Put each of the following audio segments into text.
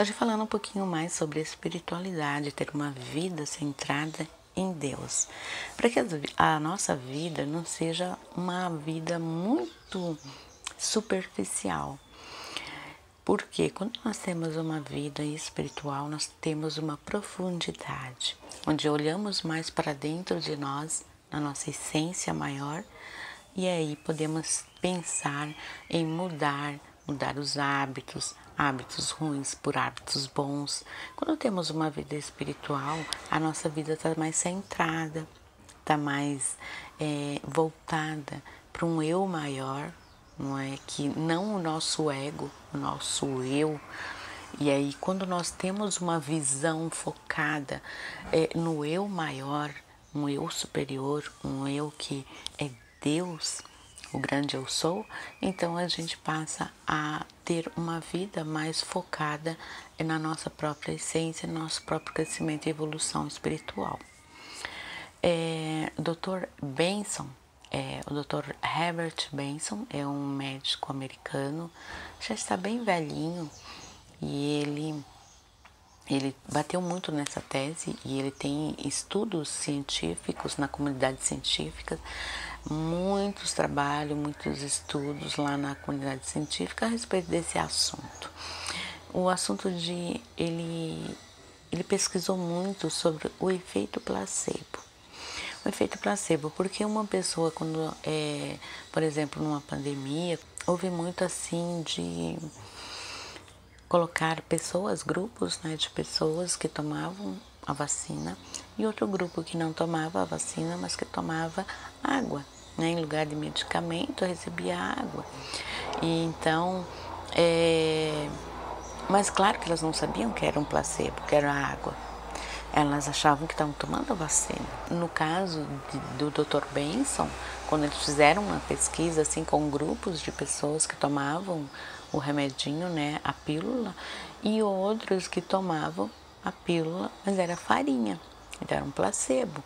Hoje falando um pouquinho mais sobre espiritualidade, ter uma vida centrada em Deus, para que a nossa vida não seja uma vida muito superficial. Porque quando nós temos uma vida espiritual, nós temos uma profundidade, onde olhamos mais para dentro de nós, na nossa essência maior, e aí podemos pensar em mudar os hábitos, hábitos ruins por hábitos bons. Quando temos uma vida espiritual, a nossa vida está mais centrada, está mais voltada para um eu maior, não é? Que não o nosso ego, o nosso eu. E aí, quando nós temos uma visão focada no eu maior, um eu superior, um eu que é Deus, o grande eu sou, então a gente passa a ter uma vida mais focada na nossa própria essência, no nosso próprio crescimento e evolução espiritual. O Dr. Benson, o Dr. Herbert Benson é um médico americano, já está bem velhinho e ele bateu muito nessa tese e ele tem estudos científicos na comunidade científica, muitos trabalhos, muitos estudos lá na comunidade científica a respeito desse assunto. O assunto de ele pesquisou muito sobre o efeito placebo. O efeito placebo, porque uma pessoa quando por exemplo, numa pandemia, houve muito assim de colocar pessoas, grupos, né, de pessoas que tomavam a vacina e outro grupo que não tomava a vacina, mas que tomava água, né, em lugar de medicamento, recebia água. E então, mas claro que elas não sabiam que era um placebo, que era água. Elas achavam que estavam tomando a vacina. No caso do Dr. Benson, quando eles fizeram uma pesquisa assim com grupos de pessoas que tomavam o remedinho, né, a pílula, e outros que tomavam a pílula, mas era farinha, então era um placebo.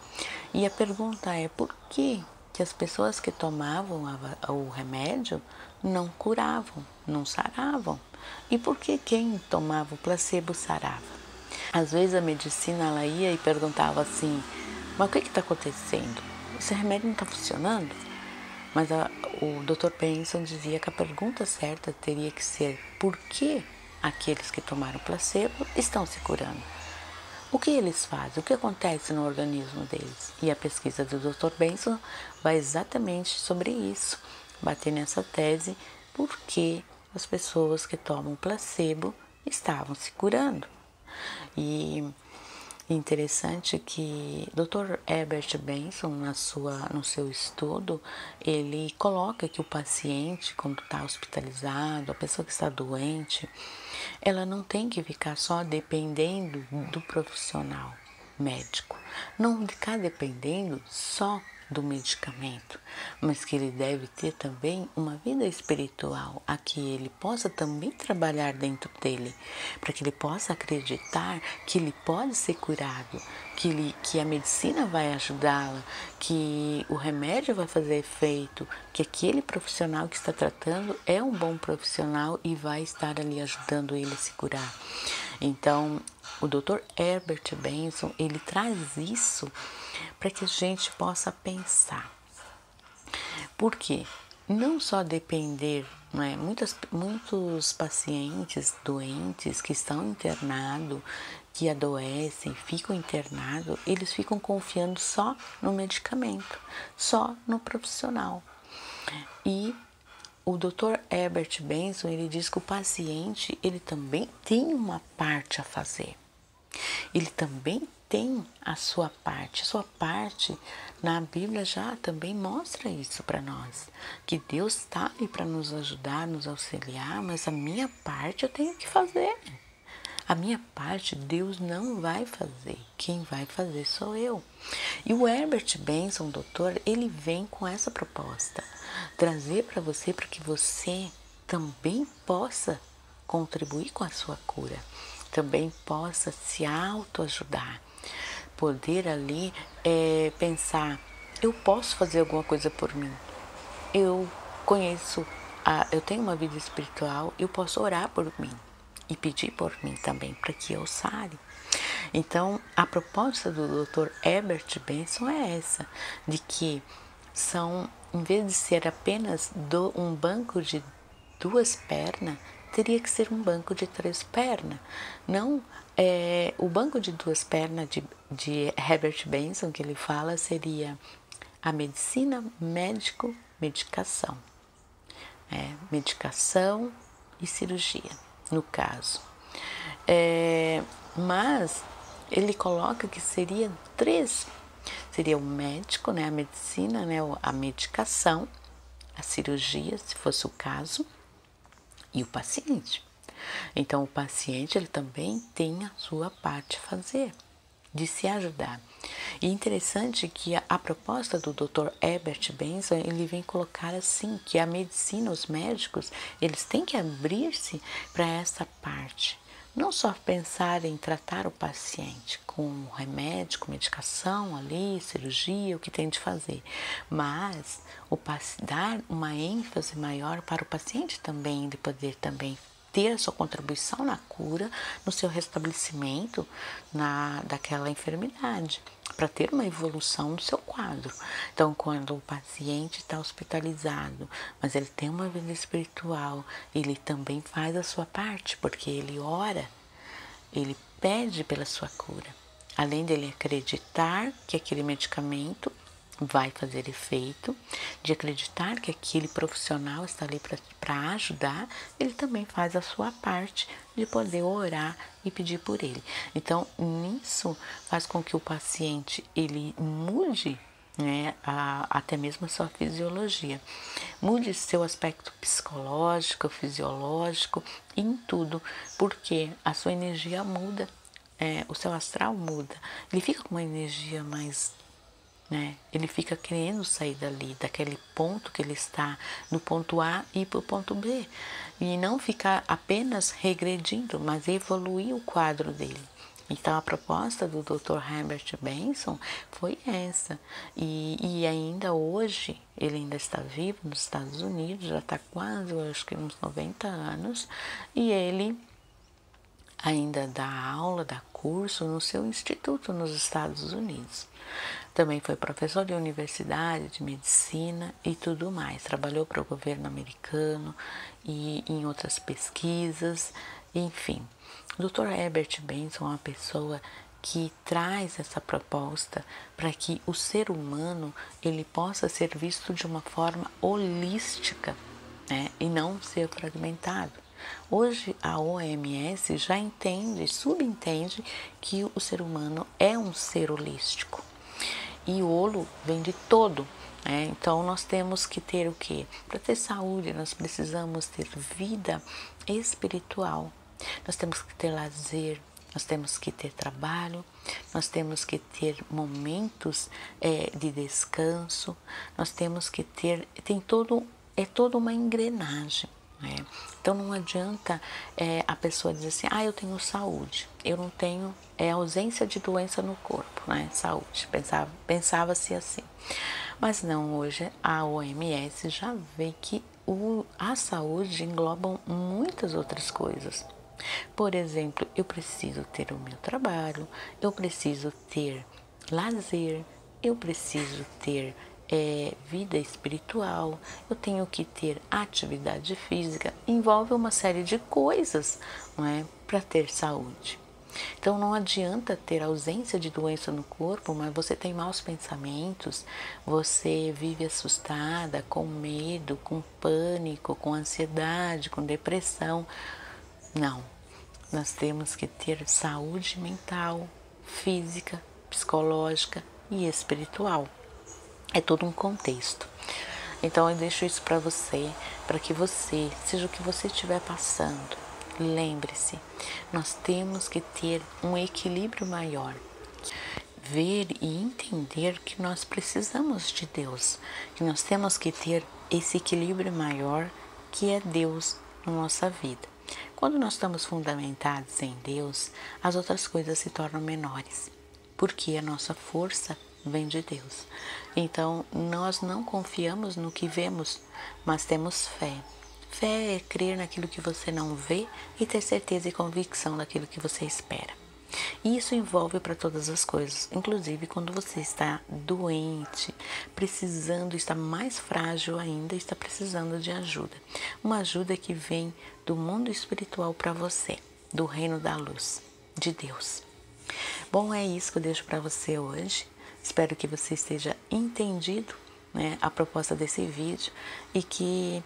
E a pergunta é por que as pessoas que tomavam o remédio não curavam, não saravam? E por que quem tomava o placebo sarava? Às vezes a medicina ela ia e perguntava assim, mas o que está acontecendo? Esse remédio não está funcionando? Mas o Dr. Benson dizia que a pergunta certa teria que ser por que aqueles que tomaram placebo estão se curando? O que eles fazem? O que acontece no organismo deles? E a pesquisa do Dr. Benson vai exatamente sobre isso, bater nessa tese, por que as pessoas que tomam placebo estavam se curando. E interessante que Dr. Herbert Benson, no seu estudo, ele coloca que o paciente, quando está hospitalizado, a pessoa que está doente, ela não tem que ficar só dependendo do profissional médico, não ficar dependendo só do medicamento, mas que ele deve ter também uma vida espiritual, a que ele possa também trabalhar dentro dele, para que ele possa acreditar que ele pode ser curado, que a medicina vai ajudá-la, que o remédio vai fazer efeito, que aquele profissional que está tratando é um bom profissional e vai estar ali ajudando ele a se curar. Então, o Dr. Herbert Benson, ele traz isso para que a gente possa pensar. Por quê? Não só depender, não é? Muitos pacientes doentes que estão internados, que adoecem, ficam internados, eles ficam confiando só no medicamento, só no profissional. E o Dr. Herbert Benson, ele diz que o paciente, ele também tem uma parte a fazer. Ele também tem a sua parte. A sua parte, na Bíblia já também mostra isso para nós. Que Deus está ali para nos ajudar, nos auxiliar, mas a minha parte eu tenho que fazer. A minha parte Deus não vai fazer. Quem vai fazer sou eu. E o Herbert Benson, doutor, ele vem com essa proposta. Trazer para você, para que você também possa contribuir com a sua cura. Também possa se autoajudar, poder ali pensar, eu posso fazer alguma coisa por mim, eu conheço, eu tenho uma vida espiritual, eu posso orar por mim, e pedir por mim também, para que eu sare. Então, a proposta do Dr. Herbert Benson é essa, de que em vez de ser apenas um banco de 2 pernas, teria que ser um banco de 3 pernas. Não, o banco de 2 pernas de Herbert Benson, que ele fala, seria a medicina, médico, medicação. Medicação e cirurgia, no caso. Mas ele coloca que seria 3. Seria o médico, a medicina, a medicação, a cirurgia, se fosse o caso, e o paciente. Então, o paciente ele também tem a sua parte a fazer, de se ajudar. E interessante que a proposta do Dr. Herbert Benson, ele vem colocar assim, que a medicina, os médicos, eles têm que abrir-se para essa parte. Não só pensar em tratar o paciente com remédio, com medicação ali, cirurgia, o que tem de fazer, mas dar uma ênfase maior para o paciente também, de poder também ter a sua contribuição na cura, no seu restabelecimento daquela enfermidade, para ter uma evolução no seu quadro. Então, quando o paciente está hospitalizado, mas ele tem uma vida espiritual, ele também faz a sua parte, porque ele ora, ele pede pela sua cura. Além dele acreditar que aquele medicamento vai fazer efeito, de acreditar que aquele profissional está ali para ajudar, ele também faz a sua parte de poder orar e pedir por ele. Então, nisso faz com que o paciente ele mude, até mesmo a sua fisiologia, mude seu aspecto psicológico, fisiológico, em tudo, porque a sua energia muda, o seu astral muda, ele fica com uma energia mais, ele fica querendo sair dali, daquele ponto que ele está, no ponto A e para o ponto B. E não ficar apenas regredindo, mas evoluir o quadro dele. Então, a proposta do Dr. Herbert Benson foi essa. E ainda hoje, ele ainda está vivo nos Estados Unidos, já está quase, eu acho que uns 90 anos, e ele ainda dá aula, dá curso no seu instituto nos Estados Unidos. Também foi professor de universidade, de medicina e tudo mais. Trabalhou para o governo americano e em outras pesquisas, enfim. O Dr. Herbert Benson é uma pessoa que traz essa proposta para que o ser humano ele possa ser visto de uma forma holística, e não ser fragmentado. Hoje a OMS já entende, subentende que o ser humano é um ser holístico. E holo vem de todo, então nós temos que ter o quê? Para ter saúde, nós precisamos ter vida espiritual, nós temos que ter lazer, nós temos que ter trabalho, nós temos que ter momentos de descanso, nós temos que ter, é toda uma engrenagem. Então não adianta a pessoa dizer assim, eu tenho saúde, eu não tenho, ausência de doença no corpo, saúde, pensava-se assim. Mas não, hoje a OMS já vê que a saúde engloba muitas outras coisas. Por exemplo, eu preciso ter o meu trabalho, eu preciso ter lazer, eu preciso ter vida espiritual, eu tenho que ter atividade física, envolve uma série de coisas, para ter saúde. Então não adianta ter ausência de doença no corpo, mas você tem maus pensamentos, você vive assustada, com medo, com pânico, com ansiedade, com depressão. Não, nós temos que ter saúde mental, física, psicológica e espiritual. É todo um contexto. Então eu deixo isso para você, para que você, seja o que você estiver passando, lembre-se, nós temos que ter um equilíbrio maior. Ver e entender que nós precisamos de Deus, que nós temos que ter esse equilíbrio maior que é Deus na nossa vida. Quando nós estamos fundamentados em Deus, as outras coisas se tornam menores, porque a nossa força vem de Deus. Então, nós não confiamos no que vemos, mas temos fé. Fé é crer naquilo que você não vê e ter certeza e convicção daquilo que você espera. E isso envolve para todas as coisas, inclusive quando você está doente, precisando, está mais frágil ainda, está precisando de ajuda. Uma ajuda que vem do mundo espiritual para você, do reino da luz, de Deus. Bom, é isso que eu deixo para você hoje. Espero que você esteja entendido, né, a proposta desse vídeo e que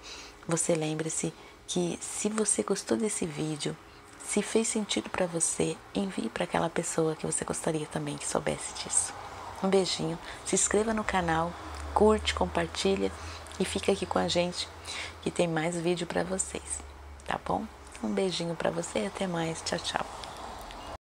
você lembre-se que se você gostou desse vídeo, se fez sentido para você, envie para aquela pessoa que você gostaria também que soubesse disso. Um beijinho, se inscreva no canal, curte, compartilha e fica aqui com a gente que tem mais vídeo para vocês, tá bom? Um beijinho para você e até mais. Tchau, tchau.